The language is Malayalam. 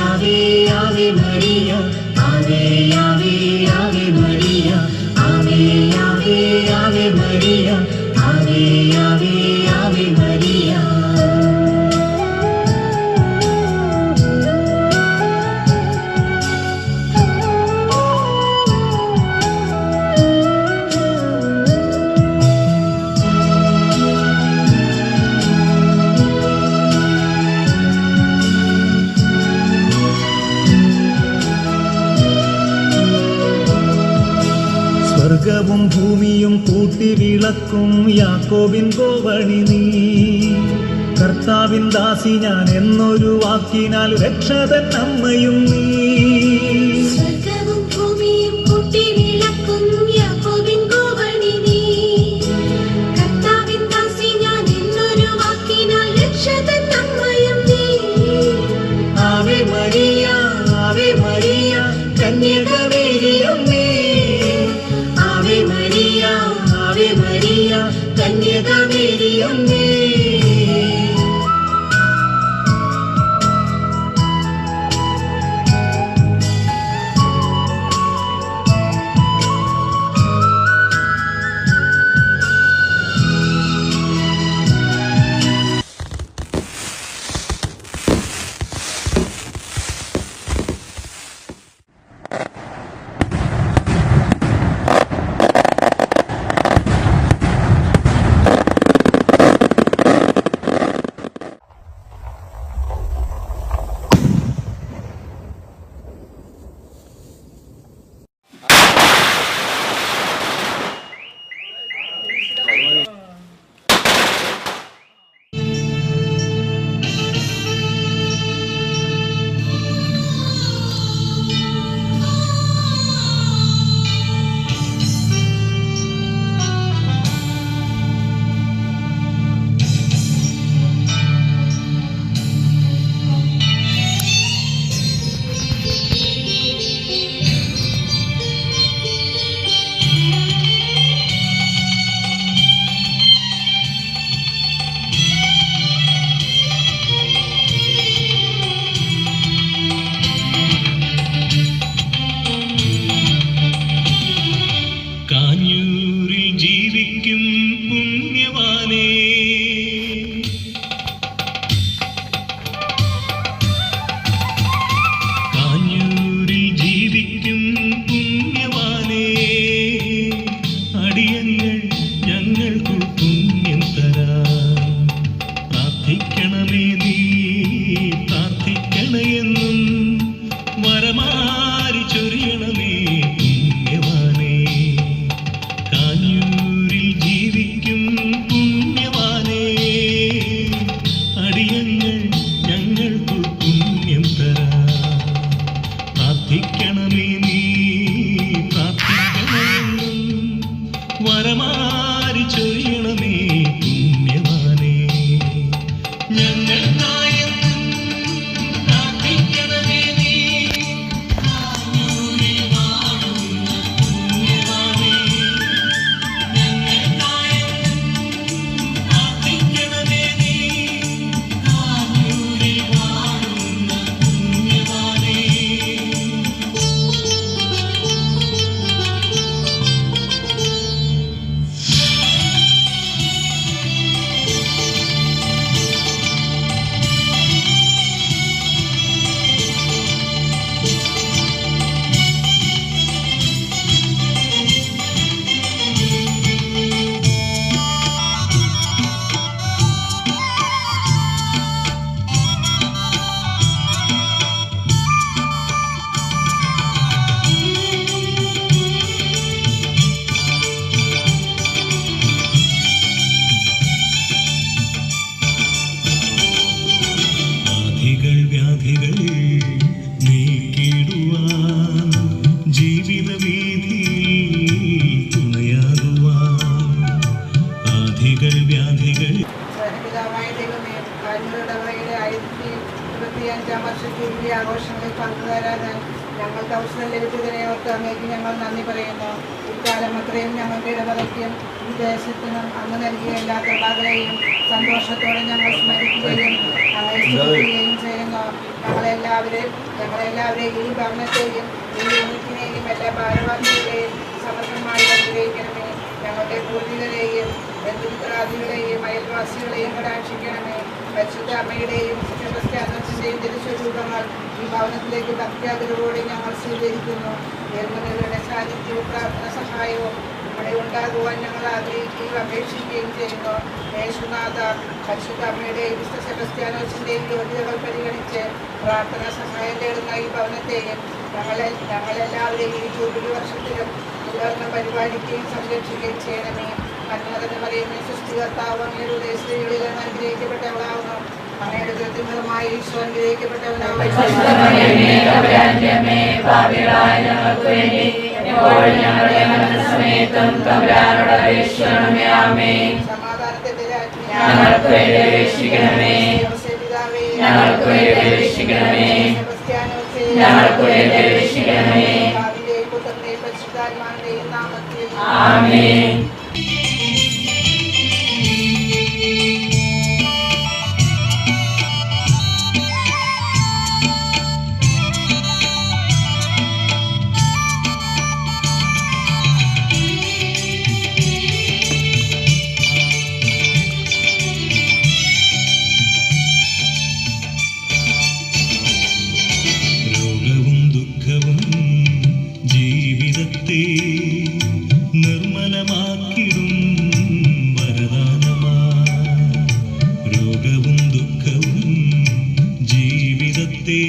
ആവേ ആവേ മരിയ ആവേ ആവേ ആവേ മരിയ ആവേ ആവേ ആവേ മരിയ ആവേ ആവേ ആവേ മരിയ. സ്വർഗവും ഭൂമിയും കൂട്ടി വിളക്കും യാക്കോബിൻ ഗോവണി നീ. കർത്താവിൻ ദാസി ഞാൻ എന്നൊരു വാക്കിനാൽ രക്ഷതൻ അമ്മയും നീ. സ്വർഗവും ഭൂമിയും കൂട്ടി വിളക്കും യാക്കോബിൻ ഗോവണി നീ. കർത്താവിൻ ദാസി ഞാൻ എന്നൊരു വാക്കിനാൽ രക്ഷതൻ അമ്മയും നീ. ആവേ മരിയ ആവേ മരിയ കന്യക മേരിയമ്മേ. ആവേ മരിയ ആവേ മരിയ കന്യക മേരിയമ്മേ. ആഘോഷങ്ങളിൽ പങ്കുചേരാൻ ഞങ്ങൾക്ക് അവസരം ലഭിച്ചതിനെ ഓർത്ത് അങ്ങേക്ക് ഞങ്ങൾ നന്ദി പറയുന്നു. ഇക്കാലം അത്രയും ഞങ്ങളുടെ ഇടവകയ്ക്കും വിദേശത്തിനും അങ്ങ് നൽകിയ എല്ലാ കൃപകളെയും സന്തോഷത്തോടെ ഞങ്ങൾ സ്മരിക്കുകയും ഞങ്ങളെ സ്തുതിക്കുകയും ചെയ്യുന്നു. ഞങ്ങളെല്ലാവരെയും ഞങ്ങളെല്ലാവരെയും ഈ ഭവനത്തെയും ഈ യൂണിറ്റിനെയും എല്ലാ ഭാരവാഹികളെയും സമർത്ഥമായി അനുഗ്രഹിക്കണമേ. ഞങ്ങളുടെ പൂർവികരെയും ബന്ധുമിത്രാദികളെയും അയൽവാസികളെയും കടാക്ഷിക്കണമേ. പരിശുദ്ധ അമ്മയുടെയും ക്രിസ്ത്യാനത്തിൻ്റെയും തിരുസ്വരൂപങ്ങൾ ഈ ഭവനത്തിലേക്ക് ഭക്തിയാഗ്രഹത്തോടെ ഞങ്ങൾ സ്വീകരിക്കുന്നു. ധർമ്മങ്ങളുടെ സാന്നിധ്യവും പ്രാർത്ഥന സഹായവും ഇവിടെ ഉണ്ടാകുവാൻ ഞങ്ങൾ ആഗ്രഹിക്കുകയും അപേക്ഷിക്കുകയും ചെയ്യുന്നു. യേശുനാഥ, പരിശുദ്ധ അമ്മയുടെയും വിശുദ്ധ സെബസ്ത്യാനോസിൻ്റെയും യോഗ്യതകൾ പരിഗണിച്ച് പ്രാർത്ഥന സഹായം തേടുന്ന ഈ ഭവനത്തെയും ഞങ്ങളെല്ലാവരെയും ഈ ജൂബിലി വർഷത്തിലും തുടർന്ന് പരിപാലിക്കുകയും സംരക്ഷിക്കുകയും ചെയ്യണമേ. അന്മകെന്ന് പറയുന്ന സൃഷ്ടികർത്താവ് അങ്ങയുടെ ഉദ്ദേശികളിൽ അനുഗ്രഹിക്കപ്പെട്ടവളാവുന്നു. അങ്ങയുടെ കൃത്യങ്ങളുമായി ഈശോ അനുഗ്രഹിക്കപ്പെട്ടവനാവുന്നു. സമാധാനത്തിന്റെ പുത്രന്റെ പരിശുദ്ധാത്മാവിന്റെയും നാമത്തിൽ ആമേൻ. നിർമ്മലമാക്കിടും വരദാനമാ. രോഗവും ദുഃഖവും ജീവിതത്തെ